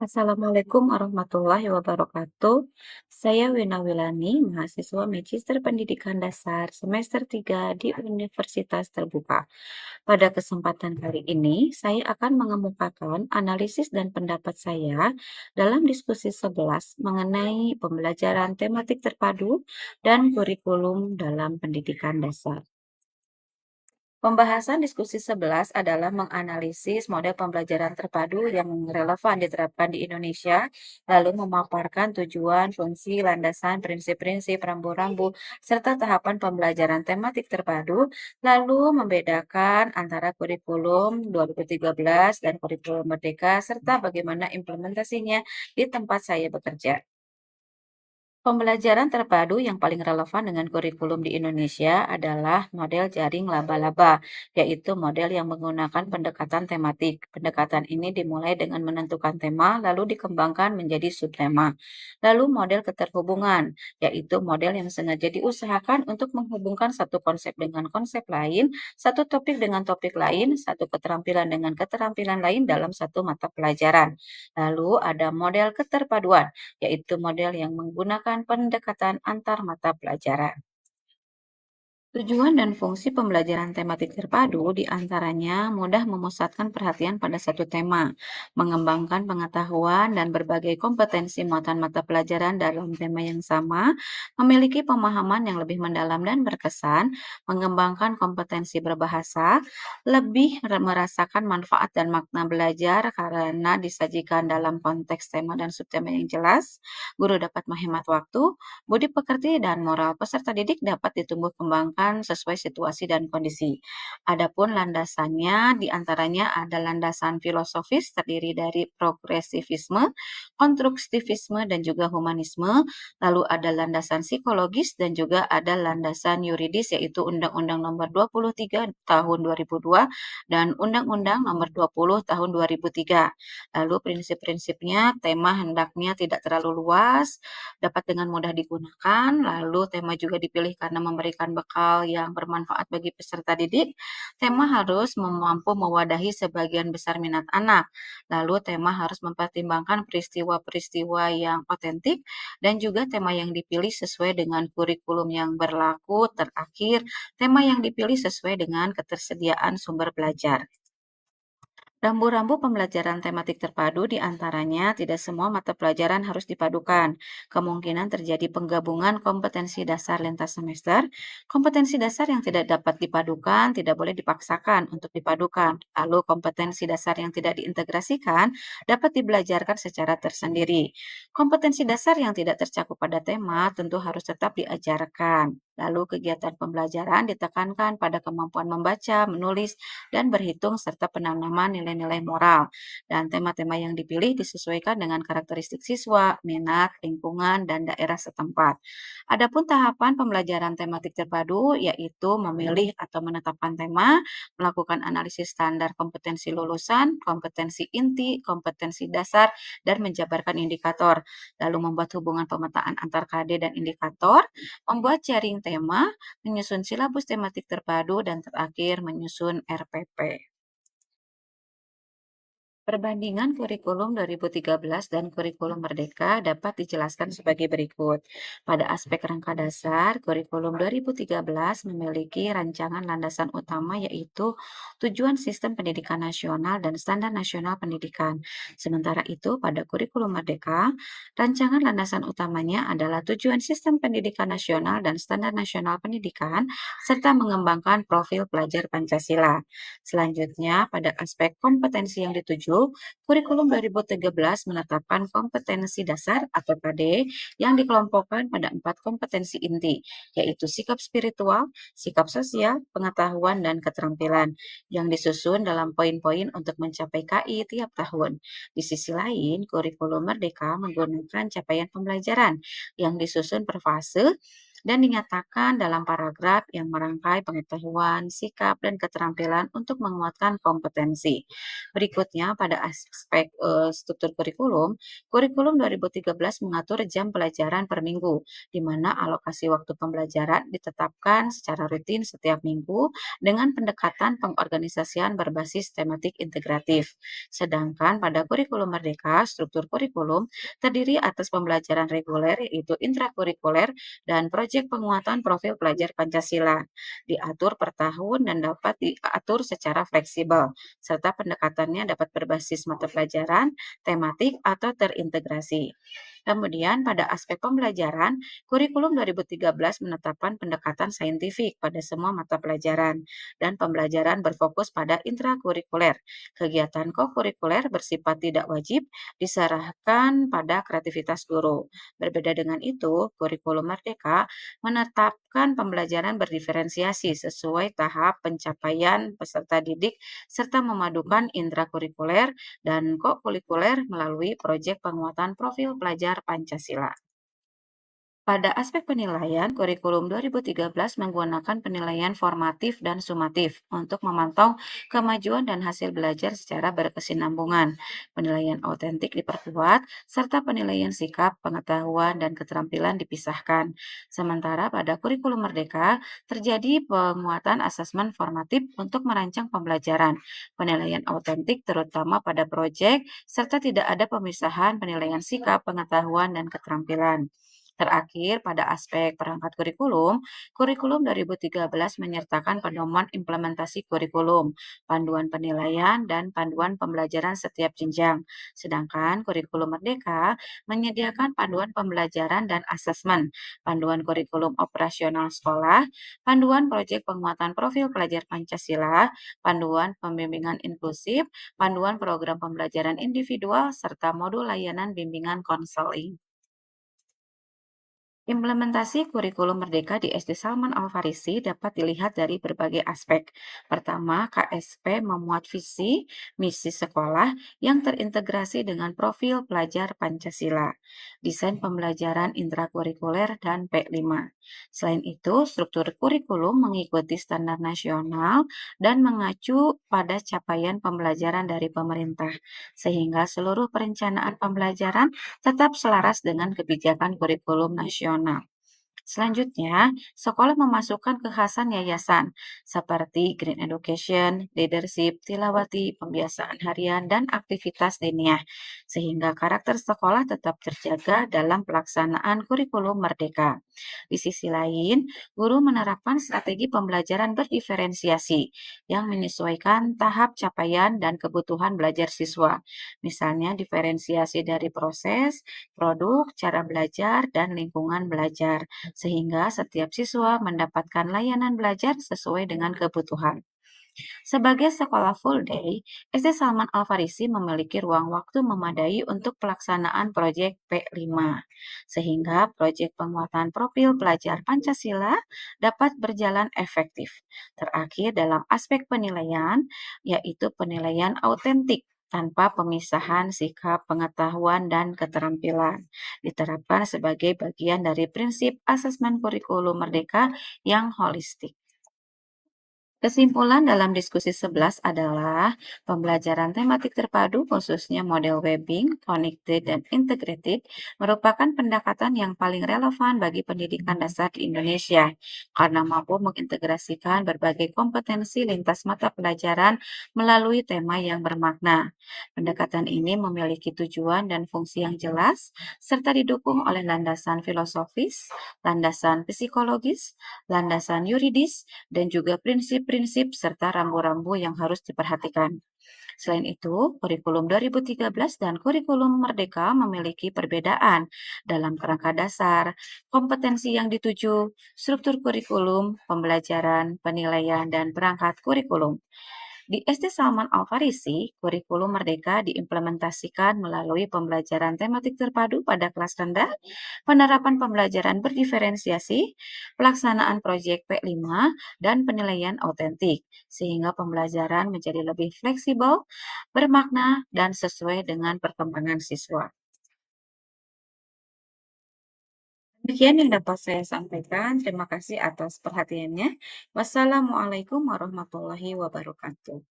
Assalamualaikum warahmatullahi wabarakatuh. Saya Wina Wilani, mahasiswa Magister Pendidikan Dasar semester 3 di Universitas Terbuka. Pada kesempatan kali ini, saya akan mengemukakan analisis dan pendapat saya dalam diskusi 11 mengenai pembelajaran tematik terpadu dan kurikulum dalam pendidikan dasar. Pembahasan diskusi 11 adalah menganalisis model pembelajaran terpadu yang relevan diterapkan di Indonesia, lalu memaparkan tujuan, fungsi, landasan, prinsip-prinsip, rambu-rambu, serta tahapan pembelajaran tematik terpadu, lalu membedakan antara kurikulum 2013 dan kurikulum Merdeka, serta bagaimana implementasinya di tempat saya bekerja. Pembelajaran terpadu yang paling relevan dengan kurikulum di Indonesia adalah model jaring laba-laba, yaitu model yang menggunakan pendekatan tematik. Pendekatan ini dimulai dengan menentukan tema, lalu dikembangkan menjadi subtema. Lalu model keterhubungan, yaitu model yang sengaja diusahakan untuk menghubungkan satu konsep dengan konsep lain, satu topik dengan topik lain, satu keterampilan dengan keterampilan lain dalam satu mata pelajaran. Lalu ada model keterpaduan, yaitu model yang menggunakan pendekatan antar mata pelajaran. Tujuan dan fungsi pembelajaran tematik terpadu diantaranya mudah memusatkan perhatian pada satu tema, mengembangkan pengetahuan dan berbagai kompetensi muatan mata pelajaran dalam tema yang sama, memiliki pemahaman yang lebih mendalam dan berkesan, mengembangkan kompetensi berbahasa, lebih merasakan manfaat dan makna belajar karena disajikan dalam konteks tema dan subtema yang jelas, guru dapat menghemat waktu, budi pekerti dan moral peserta didik dapat ditumbuh kembangkan sesuai situasi dan kondisi. Adapun landasannya diantaranya ada landasan filosofis terdiri dari progresivisme, konstruktivisme, dan juga humanisme. Lalu ada landasan psikologis dan juga ada landasan yuridis yaitu Undang-Undang Nomor 23 Tahun 2002 dan Undang-Undang Nomor 20 Tahun 2003. Lalu prinsip-prinsipnya tema hendaknya tidak terlalu luas, dapat dengan mudah digunakan, lalu tema juga dipilih karena memberikan bekal yang bermanfaat bagi peserta didik. Tema harus mampu mewadahi sebagian besar minat anak. Lalu tema harus mempertimbangkan peristiwa-peristiwa yang otentik dan juga tema yang dipilih sesuai dengan kurikulum yang berlaku. Terakhir, tema yang dipilih sesuai dengan ketersediaan sumber belajar. Rambu-rambu pembelajaran tematik terpadu diantaranya tidak semua mata pelajaran harus dipadukan. Kemungkinan terjadi penggabungan kompetensi dasar lintas semester. Kompetensi dasar yang tidak dapat dipadukan tidak boleh dipaksakan untuk dipadukan. Lalu kompetensi dasar yang tidak diintegrasikan dapat dibelajarkan secara tersendiri. Kompetensi dasar yang tidak tercakup pada tema tentu harus tetap diajarkan. Lalu kegiatan pembelajaran ditekankan pada kemampuan membaca, menulis, dan berhitung serta penanaman nilai-nilai moral. Dan tema-tema yang dipilih disesuaikan dengan karakteristik siswa, minat, lingkungan, dan daerah setempat. Adapun tahapan pembelajaran tematik terpadu yaitu memilih atau menetapkan tema, melakukan analisis standar kompetensi lulusan, kompetensi inti, kompetensi dasar, dan menjabarkan indikator. Lalu membuat hubungan pemetaan antar KD dan indikator, membuat jaring tema, menyusun silabus tematik terpadu, dan terakhir menyusun RPP. Perbandingan kurikulum 2013 dan kurikulum Merdeka dapat dijelaskan sebagai berikut. Pada aspek rangka dasar, kurikulum 2013 memiliki rancangan landasan utama yaitu tujuan sistem pendidikan nasional dan standar nasional pendidikan. Sementara itu, pada kurikulum Merdeka, rancangan landasan utamanya adalah tujuan sistem pendidikan nasional dan standar nasional pendidikan serta mengembangkan profil pelajar Pancasila. Selanjutnya, pada aspek kompetensi yang dituju, kurikulum 2013 menetapkan kompetensi dasar atau KD yang dikelompokkan pada 4 kompetensi inti, yaitu sikap spiritual, sikap sosial, pengetahuan, dan keterampilan, yang disusun dalam poin-poin untuk mencapai KI tiap tahun. Di sisi lain, kurikulum Merdeka menggunakan capaian pembelajaran yang disusun per fase dan dinyatakan dalam paragraf yang merangkai pengetahuan, sikap, dan keterampilan untuk menguatkan kompetensi. Berikutnya, pada aspek struktur kurikulum, kurikulum 2013 mengatur jam pelajaran per minggu, di mana alokasi waktu pembelajaran ditetapkan secara rutin setiap minggu dengan pendekatan pengorganisasian berbasis tematik integratif. Sedangkan pada kurikulum Merdeka, struktur kurikulum terdiri atas pembelajaran reguler yaitu intrakurikuler dan proyek penguatan profil pelajar Pancasila. Diatur per tahun dan dapat diatur secara fleksibel, serta pendekatannya dapat berbasis mata pelajaran, tematik, atau terintegrasi. Kemudian pada aspek pembelajaran, kurikulum 2013 menetapkan pendekatan saintifik pada semua mata pelajaran dan pembelajaran berfokus pada intrakurikuler. Kegiatan kokurikuler bersifat tidak wajib diserahkan pada kreativitas guru. Berbeda dengan itu, kurikulum Merdeka menetapkan pembelajaran berdiferensiasi sesuai tahap pencapaian peserta didik serta memadukan intrakurikuler dan kokurikuler melalui proyek penguatan profil pelajar Pancasila. Pada aspek penilaian, kurikulum 2013 menggunakan penilaian formatif dan sumatif untuk memantau kemajuan dan hasil belajar secara berkesinambungan. Penilaian autentik diperkuat, serta penilaian sikap, pengetahuan, dan keterampilan dipisahkan. Sementara pada kurikulum Merdeka, terjadi penguatan asesmen formatif untuk merancang pembelajaran. Penilaian autentik terutama pada proyek, serta tidak ada pemisahan penilaian sikap, pengetahuan, dan keterampilan. Terakhir, pada aspek perangkat kurikulum, kurikulum 2013 menyertakan pedoman implementasi kurikulum, panduan penilaian, dan panduan pembelajaran setiap jenjang. Sedangkan kurikulum Merdeka menyediakan panduan pembelajaran dan asesmen, panduan kurikulum operasional sekolah, panduan proyek penguatan profil pelajar Pancasila, panduan pembimbingan inklusif, panduan program pembelajaran individual, serta modul layanan bimbingan konseling. Implementasi kurikulum Merdeka di SD Salman Al-Farisi dapat dilihat dari berbagai aspek. Pertama, KSP memuat visi, misi sekolah yang terintegrasi dengan profil pelajar Pancasila, desain pembelajaran intrakurikuler, dan P5. Selain itu, struktur kurikulum mengikuti standar nasional dan mengacu pada capaian pembelajaran dari pemerintah, sehingga seluruh perencanaan pembelajaran tetap selaras dengan kebijakan kurikulum nasional. Selanjutnya, sekolah memasukkan kekhasan yayasan seperti Green Education, Leadership, Tilawati, pembiasaan harian, dan aktivitas diniyah, sehingga karakter sekolah tetap terjaga dalam pelaksanaan kurikulum Merdeka. Di sisi lain, guru menerapkan strategi pembelajaran berdiferensiasi yang menyesuaikan tahap capaian dan kebutuhan belajar siswa. Misalnya diferensiasi dari proses, produk, cara belajar, dan lingkungan belajar, sehingga setiap siswa mendapatkan layanan belajar sesuai dengan kebutuhan. Sebagai sekolah full day, SD Salman Al-Farisi memiliki ruang waktu memadai untuk pelaksanaan proyek P5, sehingga proyek penguatan profil pelajar Pancasila dapat berjalan efektif. Terakhir, dalam aspek penilaian, yaitu penilaian autentik tanpa pemisahan sikap, pengetahuan, dan keterampilan, diterapkan sebagai bagian dari prinsip asesmen kurikulum Merdeka yang holistik. Kesimpulan dalam diskusi 11 adalah pembelajaran tematik terpadu khususnya model webbing, connected, dan integrated merupakan pendekatan yang paling relevan bagi pendidikan dasar di Indonesia karena mampu mengintegrasikan berbagai kompetensi lintas mata pelajaran melalui tema yang bermakna. Pendekatan ini memiliki tujuan dan fungsi yang jelas serta didukung oleh landasan filosofis, landasan psikologis, landasan yuridis, dan juga prinsip-prinsip serta rambu-rambu yang harus diperhatikan. Selain itu, kurikulum 2013 dan kurikulum Merdeka memiliki perbedaan dalam kerangka dasar, kompetensi yang dituju, struktur kurikulum, pembelajaran, penilaian, dan perangkat kurikulum. Di SD Salman Al-Farisi, kurikulum Merdeka diimplementasikan melalui pembelajaran tematik terpadu pada kelas rendah, penerapan pembelajaran berdiferensiasi, pelaksanaan proyek P5, dan penilaian autentik, sehingga pembelajaran menjadi lebih fleksibel, bermakna, dan sesuai dengan perkembangan siswa. Demikian yang dapat saya sampaikan. Terima kasih atas perhatiannya. Wassalamualaikum warahmatullahi wabarakatuh.